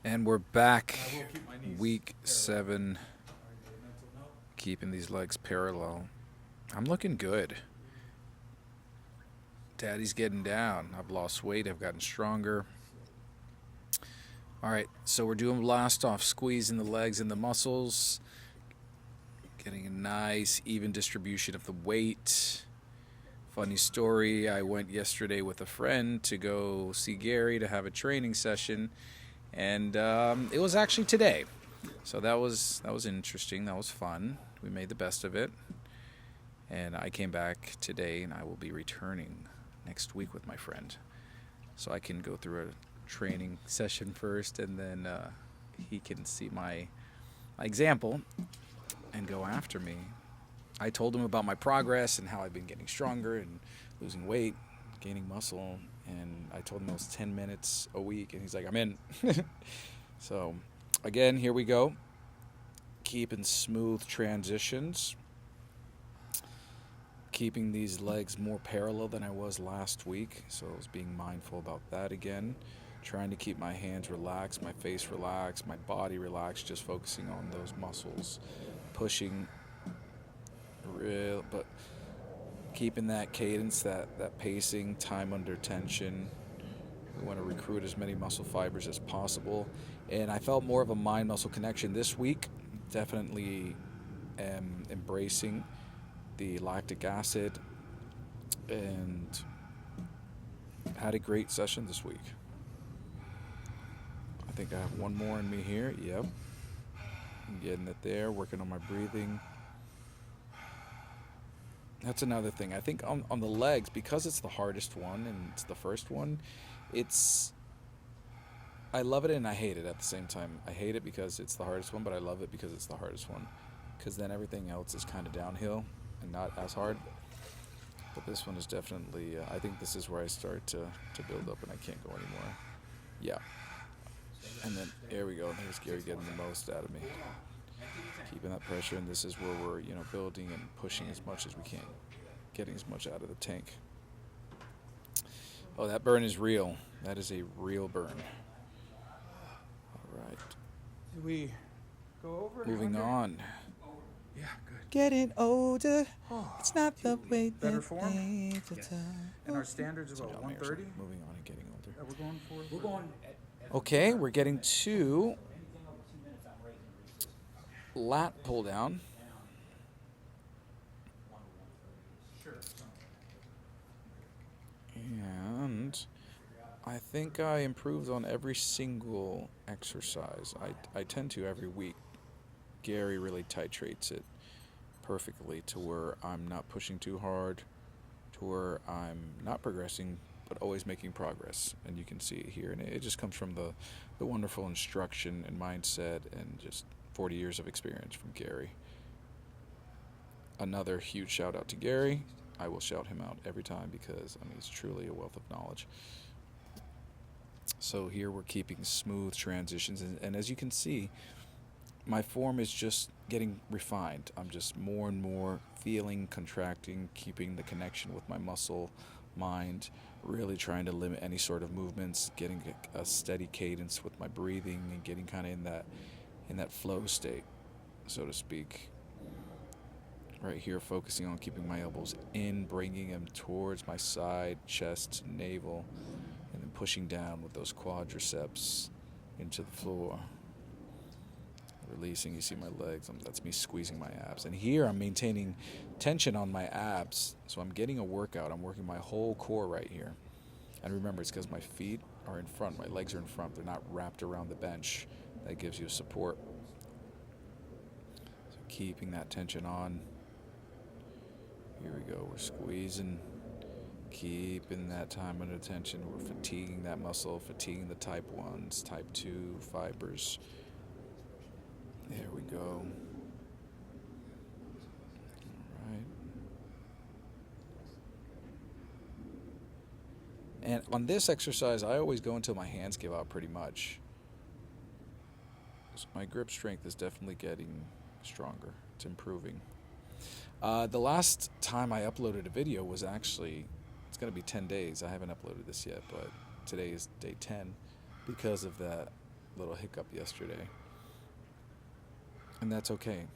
And we're back, week 7, keeping these legs parallel. I'm looking good. Daddy's getting down. I've lost weight. I've gotten stronger. All right, so we're doing blast off, squeezing the legs and the muscles, getting a nice even distribution of the weight. Funny story, I went yesterday with a friend to go see Gary to have a training session, and it was actually today. So that was interesting. That was fun. We made the best of it. And I came back today, and I will be returning next week with my friend. So I can go through a training session first, and then he can see my example and go after me. I told him about my progress and how I've been getting stronger and losing weight, gaining muscle, and I told him it was 10 minutes a week, and he's like, I'm in. So, again, here we go. Keeping smooth transitions. Keeping these legs more parallel than I was last week, so I was being mindful about that again. Trying to keep my hands relaxed, my face relaxed, my body relaxed, just focusing on those muscles. Pushing but keeping that cadence, that pacing, time under tension. We want to recruit as many muscle fibers as possible. And I felt more of a mind-muscle connection this week. Definitely am embracing the lactic acid and had a great session this week. I think I have one more in me here. Yep. I'm getting it there, working on my breathing. That's another thing. I think on the legs, because it's the hardest one and it's the first one, I love it and I hate it at the same time. I hate it because it's the hardest one, but I love it because it's the hardest one. Because then everything else is kind of downhill and not as hard. But this one is definitely, I think this is where I start to build up and I can't go anymore. Yeah. And then, there we go. There's Gary getting the most out of me. Keeping that pressure, and this is where we're, building and pushing as much as we can, getting as much out of the tank. Oh, that burn is real. That is a real burn. All right. Did we go over? Moving on. Yeah, good. Getting older. Oh, It's not the way better that form? things are Yes. done. And our standard's about Down here, so 130. moving on and getting older. That we're going for. We're going. Okay, we're getting to lat pull down. And I think I improved on every single exercise. I tend to every week. Gary really titrates it perfectly to where I'm not pushing too hard, to where I'm not progressing, but always making progress. And you can see it here. And it just comes from the wonderful instruction and mindset and just 40 years of experience from Gary. Another huge shout out to Gary. I will shout him out every time because he's truly a wealth of knowledge. So here we're keeping smooth transitions, and as you can see, my form is just getting refined. I'm just more and more feeling, contracting, keeping the connection with my muscle, mind, really trying to limit any sort of movements, getting a steady cadence with my breathing and getting kind of in that flow state, so to speak. Right here, focusing on keeping my elbows in, bringing them towards my side, chest, navel, and then pushing down with those quadriceps into the floor. Releasing, you see my legs, that's me squeezing my abs. And here I'm maintaining tension on my abs, so I'm getting a workout. I'm working my whole core right here. And remember, it's because my feet are in front, my legs are in front, they're not wrapped around the bench. That gives you support. So keeping that tension on. Here we go, we're squeezing, keeping that time under tension. We're fatiguing that muscle, fatiguing the type 1s, type 2 fibers. There we go. All right. And on this exercise, I always go until my hands give out pretty much. So my grip strength is definitely getting stronger. It's improving. The last time I uploaded a video was actually, it's going to be 10 days. I haven't uploaded this yet, but today is day 10 because of that little hiccup yesterday. And that's okay.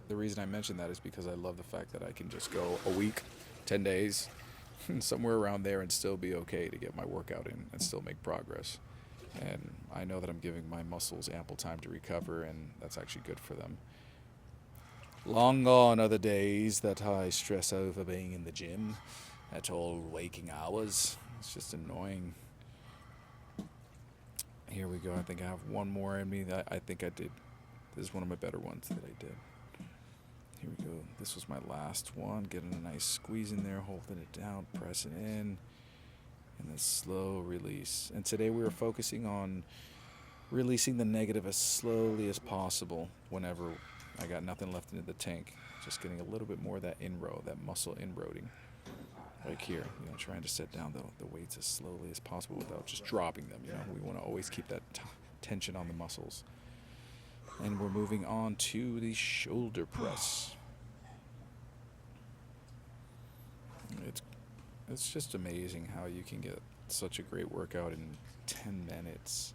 The reason I mention that is because I love the fact that I can just go a week, 10 days, somewhere around there and still be okay to get my workout in and still make progress. And I know that I'm giving my muscles ample time to recover, and that's actually good for them. Long gone are the days that I stress over being in the gym at all waking hours. It's just annoying. Here we go. I think I have one more in me that I think I did. This is one of my better ones that I did. Here we go. This was my last one. Getting a nice squeeze in there, holding it down, pressing in, and then slow release. And today we were focusing on releasing the negative as slowly as possible whenever I got nothing left in the tank. Just getting a little bit more of that inroad, that muscle inroading. Like here, trying to set down the weights as slowly as possible without just dropping them. We want to always keep that tension on the muscles. And we're moving on to the shoulder press. It's just amazing how you can get such a great workout in 10 minutes.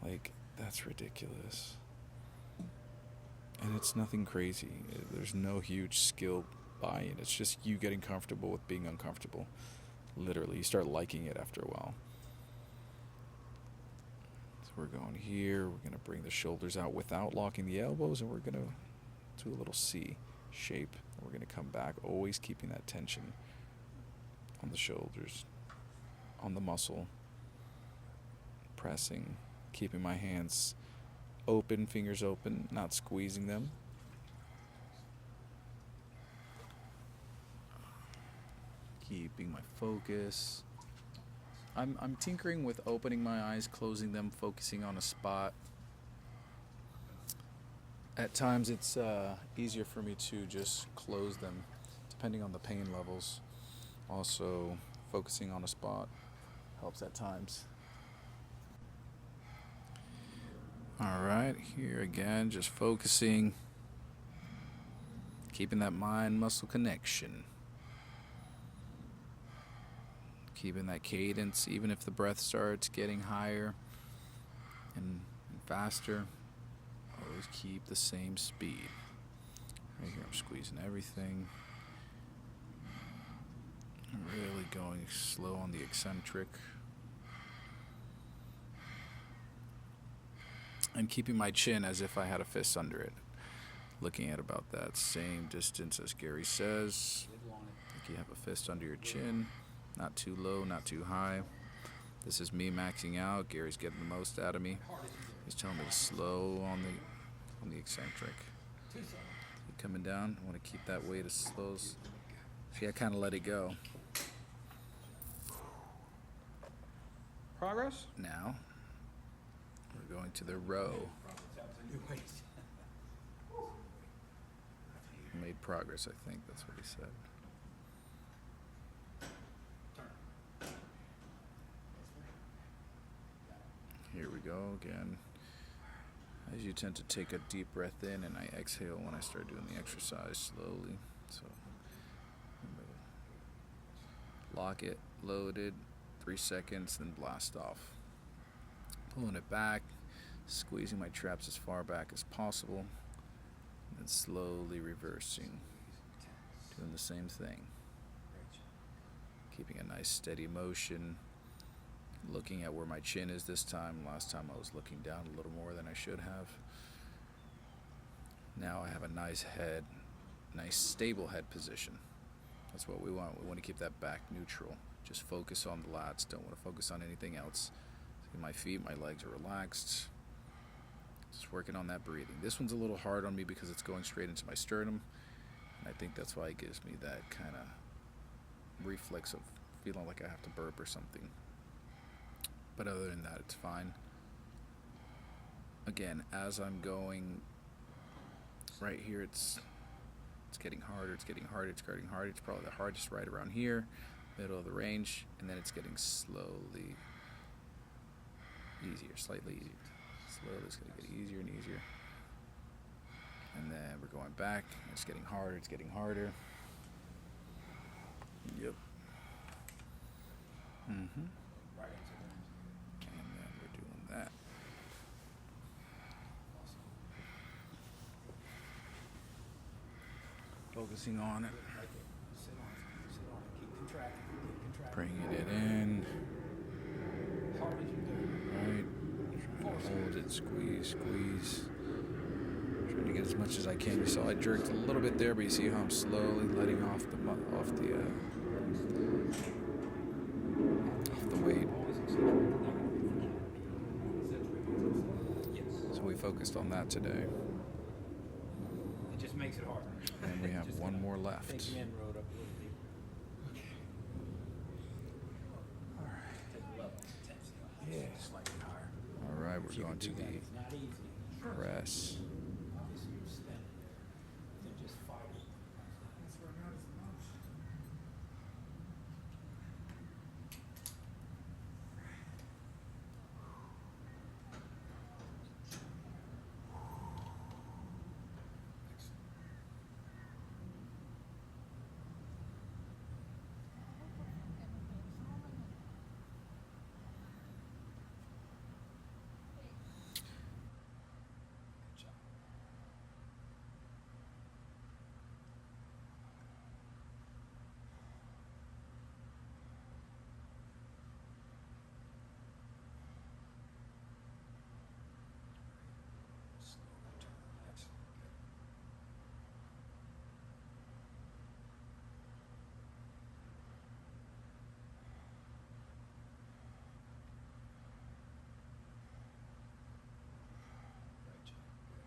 Like, that's ridiculous. And it's nothing crazy. There's no huge skill buy-in. It's just you getting comfortable with being uncomfortable. Literally, you start liking it after a while. So we're going here. We're going to bring the shoulders out without locking the elbows, and we're going to do a little C shape. And we're going to come back, always keeping that tension on the shoulders, on the muscle, pressing, keeping my hands open, fingers open, not squeezing them. Keeping my focus. I'm tinkering with opening my eyes, closing them, focusing on a spot. At times it's easier for me to just close them, depending on the pain levels. Also, focusing on a spot helps at times. All right, here again, just focusing, keeping that mind-muscle connection. Keeping that cadence, even if the breath starts getting higher and faster, always keep the same speed. Right here, I'm squeezing everything. Really going slow on the eccentric. And keeping my chin as if I had a fist under it. Looking at about that same distance as Gary says. Like you have a fist under your chin. Not too low, not too high. This is me maxing out. Gary's getting the most out of me. He's telling me to slow on the eccentric. Keep coming down. I want to keep that weight as slow as... See, I kind of let it go. Progress? Now, we're going to the row. Made progress, I think. That's what he said. Here we go again. As you tend to take a deep breath in, and I exhale when I start doing the exercise slowly. So, lock it, loaded, 3 seconds, then blast off. Pulling it back, squeezing my traps as far back as possible, and then slowly reversing, doing the same thing. Keeping a nice steady motion. Looking at where my chin is this time. Last time I was looking down a little more than I should have. Now I have a nice head, nice stable head position. That's what we want. We want to keep that back neutral. Just focus on the lats. Don't want to focus on anything else. See, my feet, my legs are relaxed. Just working on that breathing. This one's a little hard on me because it's going straight into my sternum. And I think that's why it gives me that kind of reflex of feeling like I have to burp or something. But other than that, it's fine. Again, as I'm going right here, it's getting harder, it's getting harder, it's getting harder. It's probably the hardest right around here, middle of the range, and then it's getting slowly easier, slightly easier. Slowly it's going to get easier and easier. And then we're going back, it's getting harder, it's getting harder. Yep. And then we're doing that. focusing on it. Sit on it. Sit on it. Keep contracting. Keep contracting. Bringing it in. Hard as you do. Right. Trying to hold it. Squeeze, squeeze. Trying to get as much as I can. You saw I jerked a little bit there, but you see how I'm slowly letting off the weight. So we focused on that today. It just makes it harder. And we have one more left. Take the end road up a little deeper. Okay. All right. Take a level of intensity. Yeah. Slightly higher. All right, we're going to the It's not easy. press. Obviously, you're spinning. Then just fight it. That's where I noticed the most. Good job. Slowly turn. Excellent. Good. Great job. Good.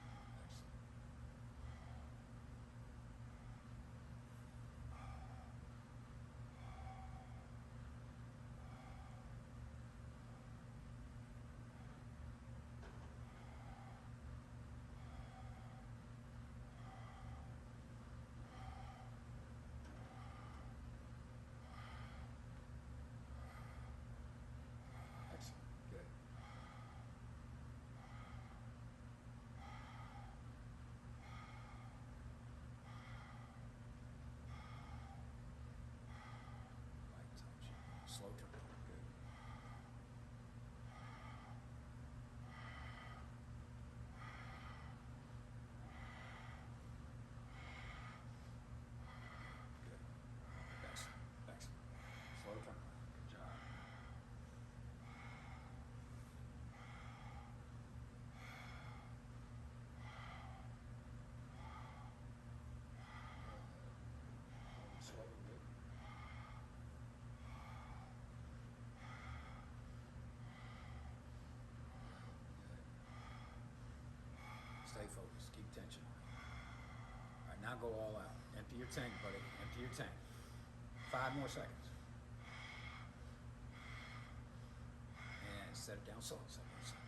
Excellent. Excellent. Good. Light touch. Slow turn. Good. Good. Excellent. Excellent. Slow turn. Good job. Slow. Good. Stay focused. Keep tension on it. All right, now go all out. Empty your tank, buddy. Empty your tank. 5 more seconds. And set it down slow. Set it down slow.